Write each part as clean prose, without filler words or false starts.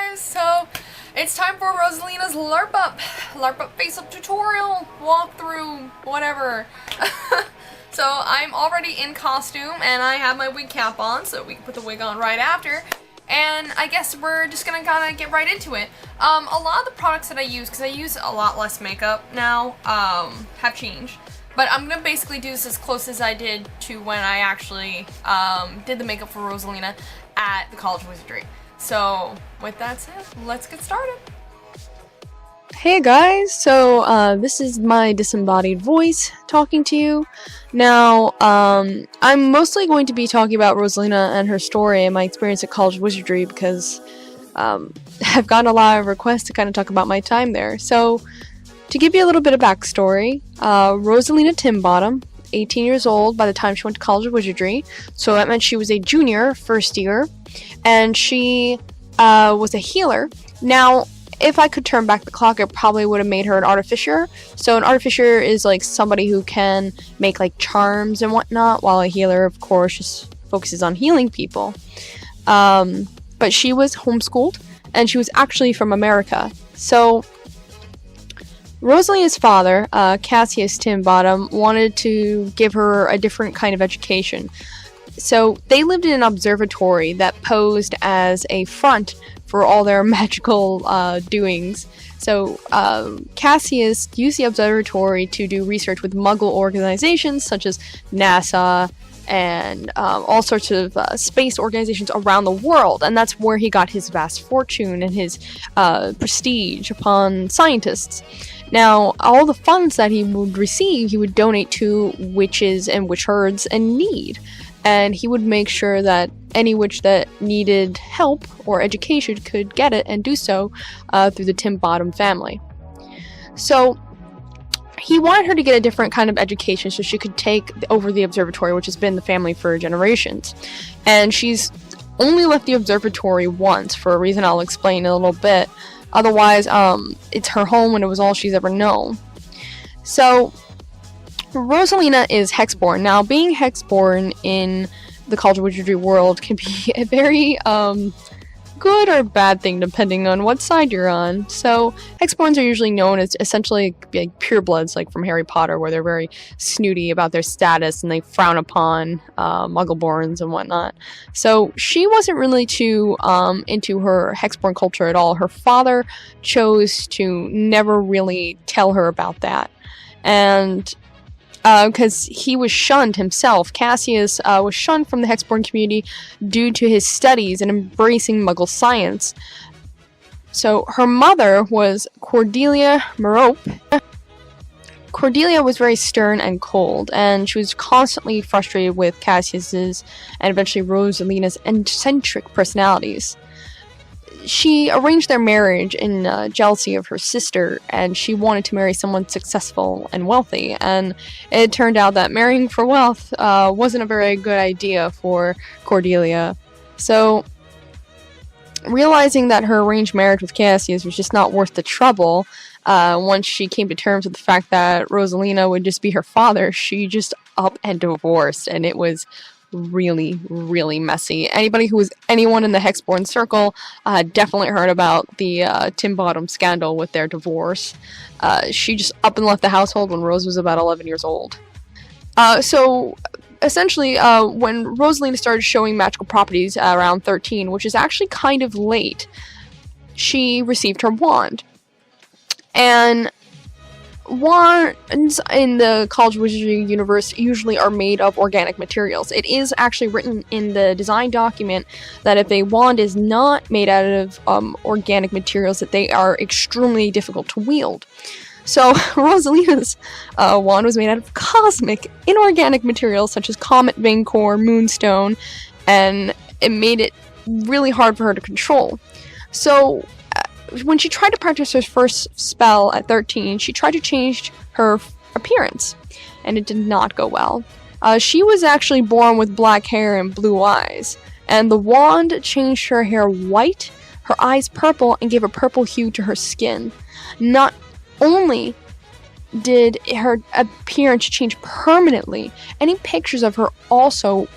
guys, so it's time for Rosalina's Larp-Up face-up tutorial, walkthrough, whatever. So I'm already in costume and I have my wig cap on, so we can put the wig on right after. And I guess we're just gonna kinda get right into it. A lot of the products that I use, because I use a lot less makeup now, have changed. But I'm gonna basically do this as close as I did to when I actually did the makeup for Rosalina at the College of Wizardry. So with that said, let's get started. Hey guys, so this is my disembodied voice talking to you. Now, I'm mostly going to be talking about Rosalina and her story and my experience at College of Wizardry because I've gotten a lot of requests to kind of talk about my time there. So, to give you a little bit of backstory, Rosalina Timbottom, 18 years old by the time she went to College of Wizardry, so that meant she was a junior, first year, and she was a healer. Now, if I could turn back the clock, it probably would have made her an artificer. So an artificer is like somebody who can make like charms and whatnot, while a healer, of course, just focuses on healing people. But she was homeschooled, and she was actually from America. So Rosalina's father, Cassius Timbottom, wanted to give her a different kind of education. So they lived in an observatory that posed as a front for all their magical doings. So Cassius used the observatory to do research with Muggle organizations such as NASA and all sorts of space organizations around the world, and that's where he got his vast fortune and his prestige upon scientists. Now, all the funds that he would receive, he would donate to witches and witch herds in need. And he would make sure that any witch that needed help or education could get it and do so through the Timbottom family. So he wanted her to get a different kind of education so she could take over the observatory, which has been the family for generations. And she's only left the observatory once for a reason I'll explain in a little bit. Otherwise, it's her home and it was all she's ever known. So Rosalina is hexborn. Now, being hexborn in the College of Wizardry world can be a very good or bad thing depending on what side you're on. So hexborns are usually known as essentially like purebloods, like from Harry Potter, where they're very snooty about their status and they frown upon muggleborns and whatnot. So she wasn't really too into her hexborn culture at all. Her father chose to never really tell her about that. And because he was shunned himself. Cassius was shunned from the hexborn community due to his studies and embracing Muggle science. So her mother was Cordelia Merope. Cordelia was very stern and cold, and she was constantly frustrated with Cassius's and eventually Rosalina's eccentric personalities. She arranged their marriage in jealousy of her sister, and she wanted to marry someone successful and wealthy, and it turned out that marrying for wealth wasn't a very good idea for Cordelia. So, realizing that her arranged marriage with Cassius was just not worth the trouble, once she came to terms with the fact that Rosalina would just be her father, she just up and divorced, and it was really, really messy. Anybody who was anyone in the hexborn circle definitely heard about the Timbottom scandal with their divorce. She just up and left the household when Rose was about 11 years old. So essentially, when Rosalina started showing magical properties around 13, which is actually kind of late, she received her wand. And wands in the College of Wizardry universe usually are made of organic materials. It is actually written in the design document that if a wand is not made out of organic materials, that they are extremely difficult to wield. So Rosalina's wand was made out of cosmic, inorganic materials such as comet vein core, moonstone, and it made it really hard for her to control. So when she tried to practice her first spell at 13, she tried to change her appearance, and it did not go well. She was actually born with black hair and blue eyes, and the wand changed her hair white, her eyes purple, and gave a purple hue to her skin. Not only did her appearance change permanently, any pictures of her also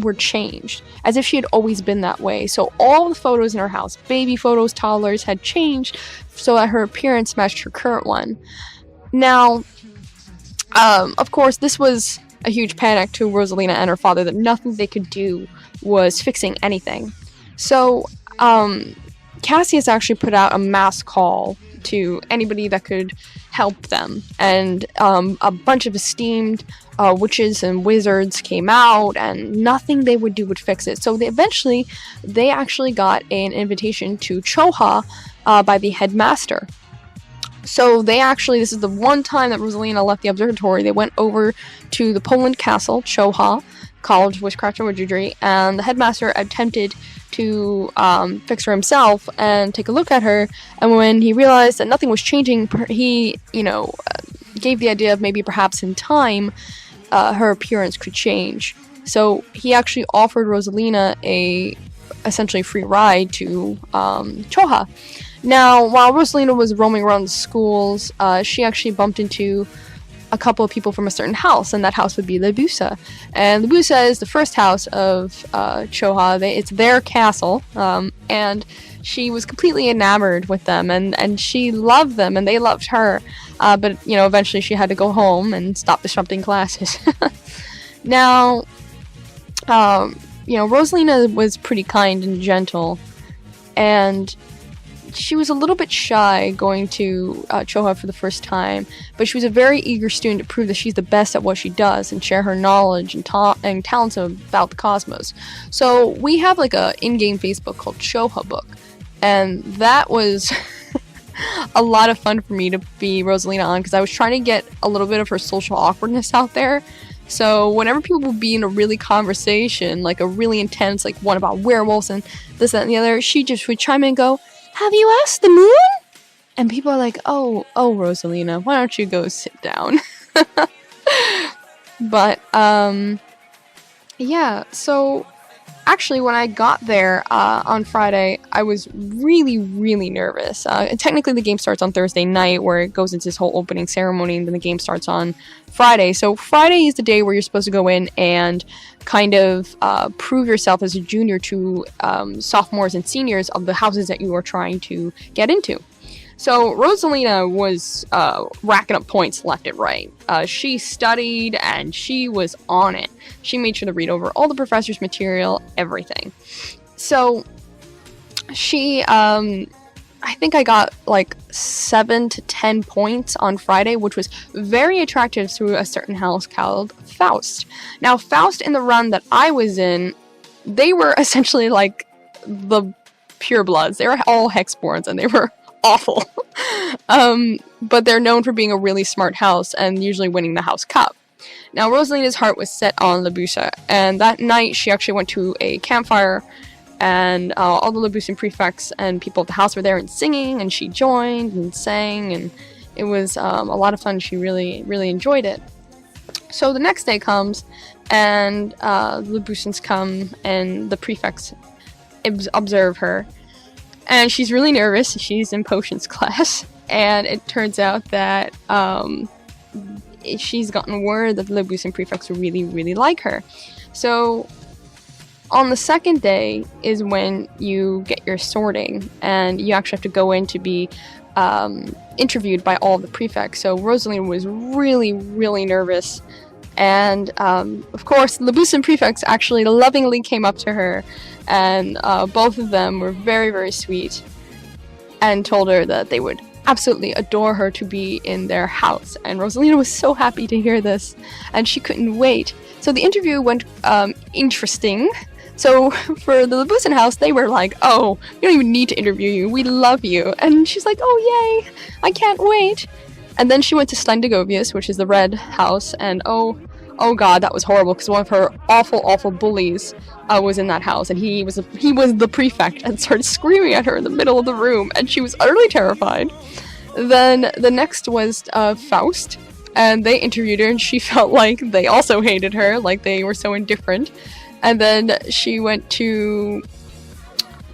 were changed, as if she had always been that way. So all the photos in her house, baby photos, toddlers, had changed so that her appearance matched her current one. Now, of course, this was a huge panic to Rosalina and her father, that nothing they could do was fixing anything. So, Cassius actually put out a mass call to anybody that could help them, and a bunch of esteemed witches and wizards came out, and nothing they would do would fix it. So eventually they actually got an invitation to Choha by the headmaster. So this is the one time that Rosalina left the observatory. They went over to the Poland castle, Choha, College of Witchcraft and Wizardry, and the headmaster attempted to fix her himself and take a look at her, and when he realized that nothing was changing, he, gave the idea of maybe perhaps in time her appearance could change. So he actually offered Rosalina a essentially free ride to Choha. Now, while Rosalina was roaming around the schools, she actually bumped into a couple of people from a certain house, and that house would be Lebusa. And Lebusa is the first house of Choha. It's their castle, and she was completely enamored with them, and she loved them, and they loved her. But, eventually she had to go home and stop disrupting classes. Now, Rosalina was pretty kind and gentle, and she was a little bit shy going to Choha for the first time, but she was a very eager student to prove that she's the best at what she does and share her knowledge and talents about the cosmos. So we have like a in-game Facebook called Choha Book, and that was a lot of fun for me to be Rosalina on, because I was trying to get a little bit of her social awkwardness out there. So whenever people would be in a really conversation, like a really intense, like one about werewolves and this, that, and the other, she just would chime in and go, "Have you asked the moon?" And people are like, oh, Rosalina, why don't you go sit down? But, yeah, so actually when I got there on Friday, I was really, really nervous. Technically the game starts on Thursday night, where it goes into this whole opening ceremony, and then the game starts on Friday. So Friday is the day where you're supposed to go in and kind of prove yourself as a junior to sophomores and seniors of the houses that you are trying to get into. So Rosalina was racking up points left and right. She studied and she was on it. She made sure to read over all the professor's material, everything. So she, I think I got like 7 to 10 points on Friday, which was very attractive to a certain house called Faust. Now, Faust in the run that I was in, they were essentially like the purebloods. They were all hexborns, and they were awful. But they're known for being a really smart house and usually winning the house cup. Now, Rosalina's heart was set on Lebusa, and that night she actually went to a campfire, and all the Lebusan prefects and people at the house were there and singing, and she joined and sang, and it was a lot of fun. She really, really enjoyed it. So the next day comes, and the Lebusans come, and the prefects observe her, and she's really nervous. She's in potions class, and it turns out that she's gotten word that the Lebusan prefects really, really like her. So on the second day is when you get your sorting, and you actually have to go in to be interviewed by all the prefects. So Rosalina was really, really nervous, and of course the Lebusan prefects actually lovingly came up to her, and both of them were very, very sweet and told her that they would absolutely adore her to be in their house. And Rosalina was so happy to hear this, and she couldn't wait. So the interview went interesting. So for the Lebusan house, they were like, "Oh, we don't even need to interview you. We love you." And she's like, "Oh, yay. I can't wait." And then she went to Slendigovius, which is the red house, and oh god, that was horrible, because one of her awful bullies was in that house, and he was the prefect, and started screaming at her in the middle of the room, and she was utterly terrified. Then the next was Faust, and they interviewed her, and she felt like they also hated her, like they were so indifferent. And then she went to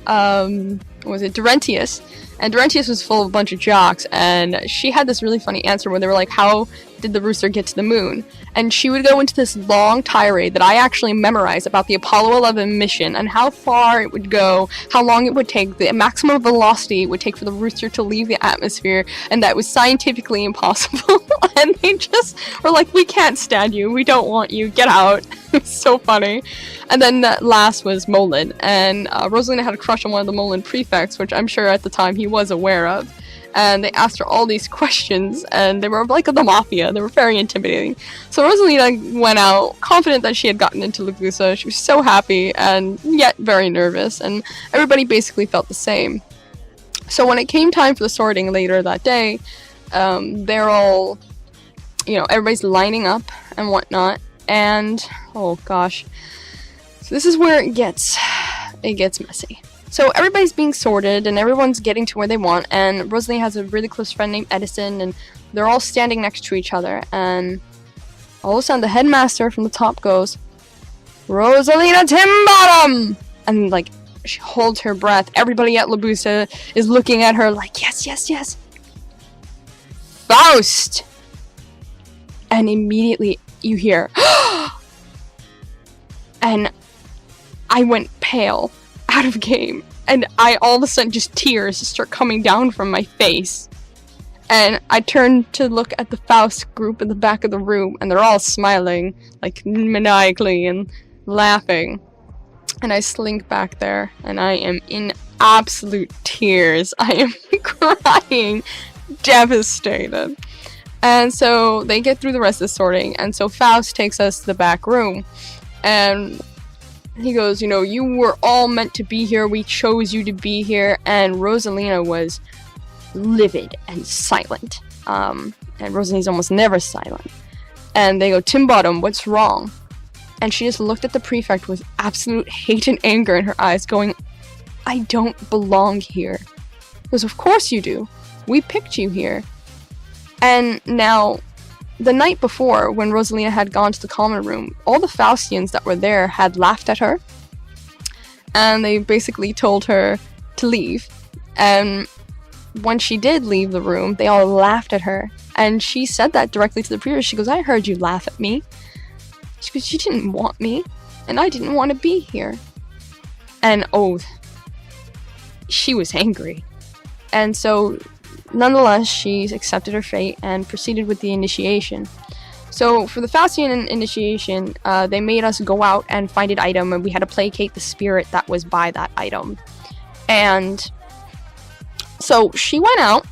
Durentius, and Durentius was full of a bunch of jocks, and she had this really funny answer where they were like, "How did the rooster get to the moon? And she would go into this long tirade that I actually memorized about the Apollo 11 mission and how far it would go, how long it would take, the maximum velocity it would take for the rooster to leave the atmosphere, and that was scientifically impossible. And they just were like, we can't stand you, we don't want you, get out. It was so funny. And then that last was Molin, and Rosalina had a crush on one of the Molin prefects, which I'm sure at the time he was aware of. And they asked her all these questions, and they were like the mafia. They were very intimidating. So Rosalina went out confident that she had gotten into Lagusa. She was so happy and yet very nervous, and everybody basically felt the same. So when it came time for the sorting later that day, they're all, everybody's lining up and whatnot. And oh gosh, so this is where it gets messy. So everybody's being sorted and everyone's getting to where they want, and Rosalina has a really close friend named Edison, and they're all standing next to each other, and all of a sudden the headmaster from the top goes, "Rosalina Timbottom!" And like, she holds her breath. Everybody at Labusa is looking at her like, yes, yes, yes. Faust! And immediately you hear, and I went pale, out of game, and I all of a sudden just tears start coming down from my face, and I turned to look at the Faust group in the back of the room, and they're all smiling like maniacally and laughing, and I slink back there and I am in absolute tears. I am crying, devastated. And so they get through the rest of the sorting, and so Faust takes us to the back room, and he goes, you were all meant to be here, we chose you to be here. And Rosalina was livid and silent. And Rosalina's almost never silent. And they go, "Timbottom, what's wrong?" And she just looked at the prefect with absolute hate and anger in her eyes, going, "I don't belong here." He goes, "Of course you do. We picked you here." And now, the night before, when Rosalina had gone to the common room, all the Faustians that were there had laughed at her, and they basically told her to leave. And when she did leave the room, they all laughed at her, and she said that directly to the prefect. She goes, "I heard you laugh at me." She goes, "You didn't want me, and I didn't want to be here." And oh, she was angry. And so nonetheless, she accepted her fate and proceeded with the initiation. So for the Faustian initiation, they made us go out and find an item, and we had to placate the spirit that was by that item. And so she went out,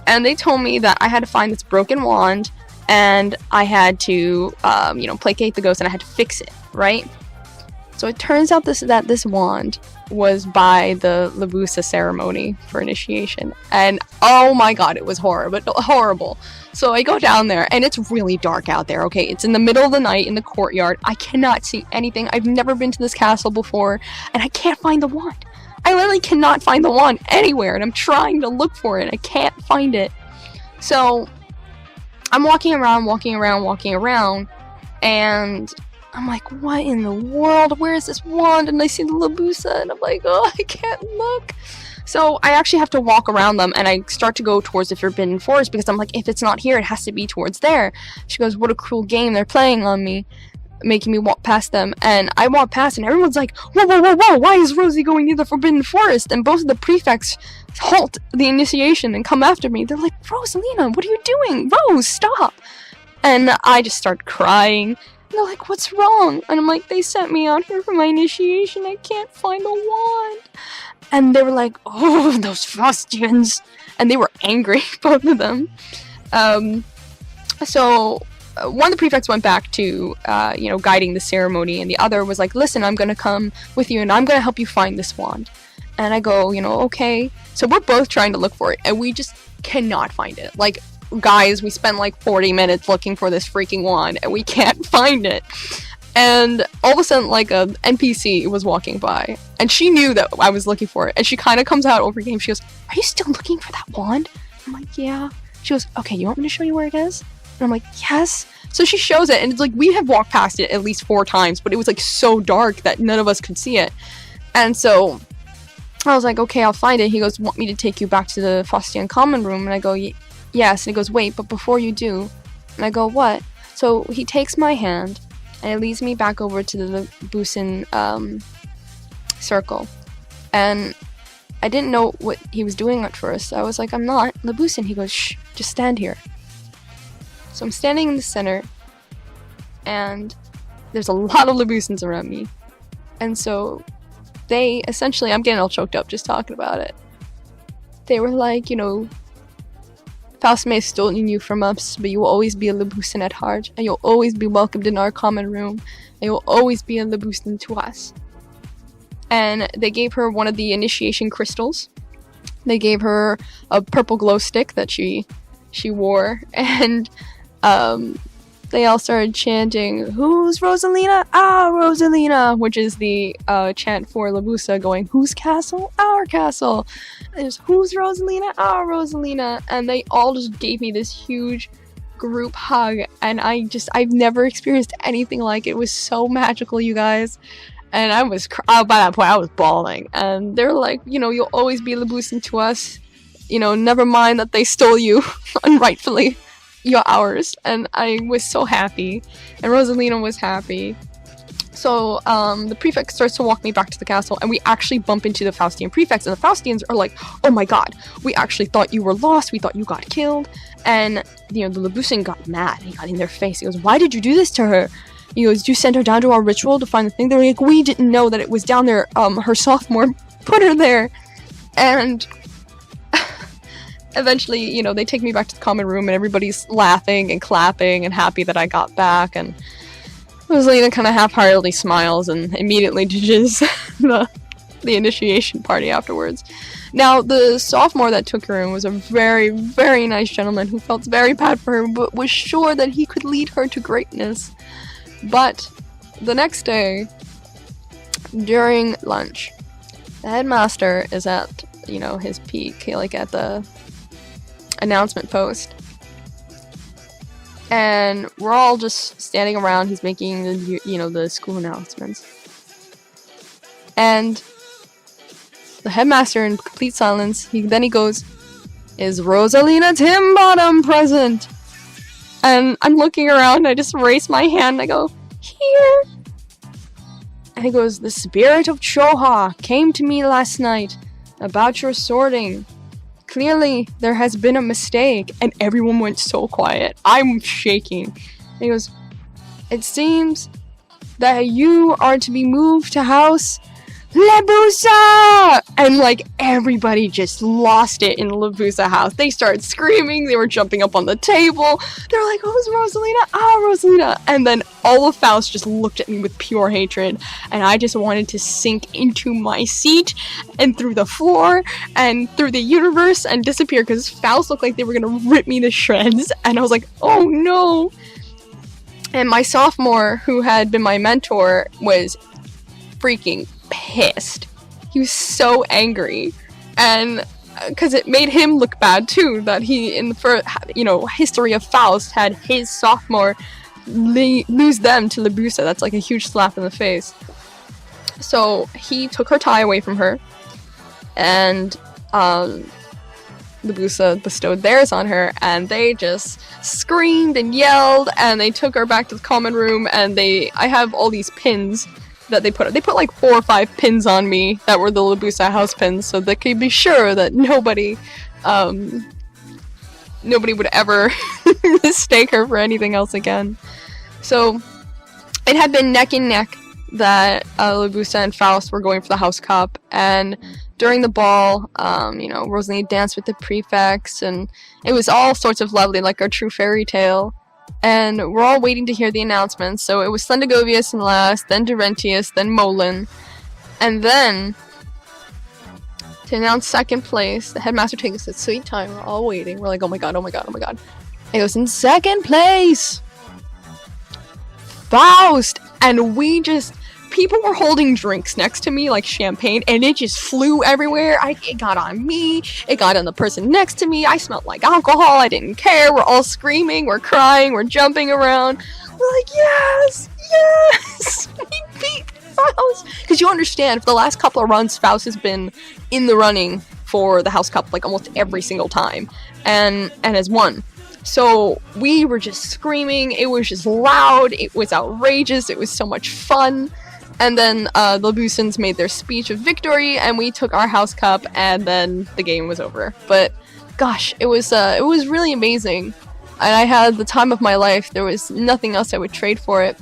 and they told me that I had to find this broken wand, and I had to, placate the ghost, and I had to fix it, right? So it turns out that this wand was by the Labusa ceremony for initiation, and oh my god, it was horrible. So I go down there, and it's really dark out there, okay? It's in the middle of the night in the courtyard. I cannot see anything. I've never been to this castle before, and I can't find the wand. I literally cannot find the wand anywhere, and I'm trying to look for it. I can't find it. So I'm walking around, and I'm like, what in the world? Where is this wand? And I see the Labusa, and I'm like, oh, I can't look. So I actually have to walk around them, and I start to go towards the Forbidden Forest, because I'm like, if it's not here, it has to be towards there. She goes, what a cruel game they're playing on me, making me walk past them. And I walk past, and everyone's like, whoa, why is Rosie going near the Forbidden Forest? And both of the prefects halt the initiation and come after me. They're like, Rosalina, what are you doing? Rose, stop! And I just start crying. They're like, what's wrong? And I'm like, they sent me out here for my initiation. I can't find the wand. And they were like, oh, those Faustians. And they were angry, both of them. So one of the prefects went back to, guiding the ceremony. And the other was like, listen, I'm going to come with you, and I'm going to help you find this wand. And I go, okay. So we're both trying to look for it, and we just cannot find it. Like, guys, we spent like 40 minutes looking for this freaking wand, and we can't find it. And all of a sudden, like, a NPC was walking by, and she knew that I was looking for it, and she kind of comes out over game. She goes, are you still looking for that wand? I'm like, yeah. She goes, okay, you want me to show you where it is? And I'm like, yes. So she shows it, and it's like, we have walked past it at least 4 times, but it was like so dark that none of us could see it. And so I was like, okay, I'll find it. He goes, want me to take you back to the Faustian common room? And I go, yes. And he goes, wait, but before you do. And I go, what? So he takes my hand and it leads me back over to the Labusan circle. And I didn't know what he was doing at first. I was like, I'm not Labusan. He goes, shh, just stand here. So I'm standing in the center, and there's a lot of Labusans around me. And so they essentially, I'm getting all choked up just talking about it. They were like, you know, Faust may have stolen you from us, but you will always be a Labusan at heart, and you'll always be welcomed in our common room, and you'll always be a Labusan to us. And they gave her one of the initiation crystals. They gave her a purple glow stick that she wore, and they all started chanting, "Who's Rosalina? Ah, Rosalina!" which is the chant for Labusa, going, "Whose castle? Our castle!" And there's, "Who's Rosalina? Ah, Rosalina!" And they all just gave me this huge group hug, and I've never experienced anything like it. It was so magical, you guys. And I was, by that point, I was bawling. And they're like, you know, you'll always be Labusan to us. You know, never mind that they stole you unrightfully. You're ours. And I was so happy. And Rosalina was happy. So, the prefect starts to walk me back to the castle, and we actually bump into the Faustian prefects, and the Faustians are like, oh my god, we actually thought you were lost, we thought you got killed. And, you know, the Labusan got mad. He got in their face. He goes, why did you do this to her? He goes, did you send her down to our ritual to find the thing? They're like, we didn't know that it was down there. Her sophomore put her there. And eventually, you know, they take me back to the common room, and everybody's laughing and clapping and happy that I got back. And Rosalina kind of half-heartedly smiles and immediately judges the initiation party afterwards. Now, the sophomore that took her in was a very, very nice gentleman who felt very bad for her, but was sure that he could lead her to greatness. But the next day, during lunch, the headmaster is at, you know, his peak, like at the announcement post. And we're all just standing around. He's making the, you know, the school announcements. And the headmaster, in complete silence, he goes, "Is Rosalina Timbottom present?" And I'm looking around, I just raise my hand, and I go, "Here." And he goes, "The spirit of Choha came to me last night about your sorting. Clearly, there has been a mistake." And everyone went so quiet. I'm shaking. And he goes, "It seems that you are to be moved to House Labusa!" And like everybody just lost it in the Labusa house. They started screaming, they were jumping up on the table. They're like, "Who's Rosalina? Ah, Rosalina!" And then all of Faust just looked at me with pure hatred, and I just wanted to sink into my seat and through the floor and through the universe and disappear, because Faust looked like they were gonna rip me to shreds. And I was like, oh no. And my sophomore, who had been my mentor, was freaking pissed. He was so angry, and because it made him look bad too, that he, in the first, you know, history of Faust, had his sophomore lose them to Labusa. That's like a huge slap in the face. So he took her tie away from her, and Labusa bestowed theirs on her, and they just screamed and yelled, and they took her back to the common room. And I have all these pins that they put like 4 or 5 pins on me that were the Labusa house pins, so they could be sure that nobody would ever mistake her for anything else again. So it had been neck and neck that Labusa and Faust were going for the house cup, and during the ball, you know, Rosalina danced with the prefects, and it was all sorts of lovely, like a true fairy tale. And we're all waiting to hear the announcements. So it was Slendagovius and last, then Durentius, then Molin. And then, to announce second place, the headmaster takes us a sweet time. We're all waiting. We're like, oh my god, oh my god, oh my god. It goes, in second place, Faust! And people were holding drinks next to me, like champagne, and it just flew everywhere. It got on me, it got on the person next to me. I smelled like alcohol, I didn't care. We're all screaming, we're crying, we're jumping around. We're like, yes, yes, we beat Faust. Because you understand, for the last couple of runs, Faust has been in the running for the house cup like almost every single time, and has won. So we were just screaming, it was just loud, it was outrageous, it was so much fun. And then the Boosons made their speech of victory, and we took our house cup, and then the game was over. But gosh, it was really amazing, and I had the time of my life. There was nothing else I would trade for it.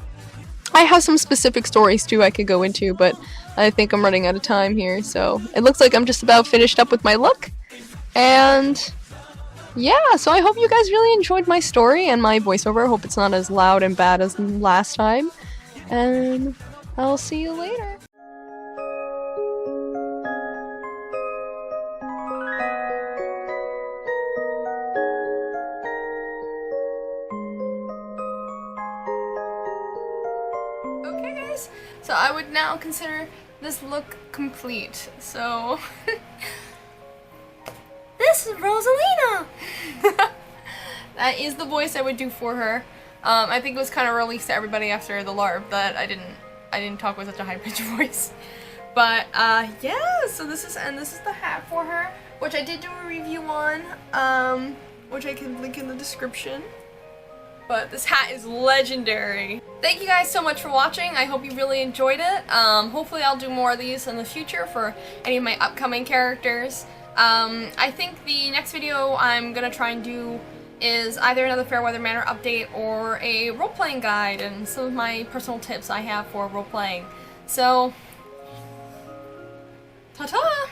I have some specific stories too I could go into, but I think I'm running out of time here, so it looks like I'm just about finished up with my look. And yeah, so I hope you guys really enjoyed my story and my voiceover. I hope it's not as loud and bad as last time, and I'll see you later. Okay guys, so I would now consider this look complete. So this is Rosalina! That is the voice I would do for her. I think it was kind of released to everybody after the LARP that I didn't talk with such a high-pitched voice. But yeah, so this is the hat for her, which I did do a review on, which I can link in the description. But this hat is legendary. Thank you guys so much for watching. I hope you really enjoyed it. Hopefully I'll do more of these in the future for any of my upcoming characters. I think the next video I'm gonna try and do is either another Fairweather Manor update or a role-playing guide and some of my personal tips I have for role-playing. So, ta-ta!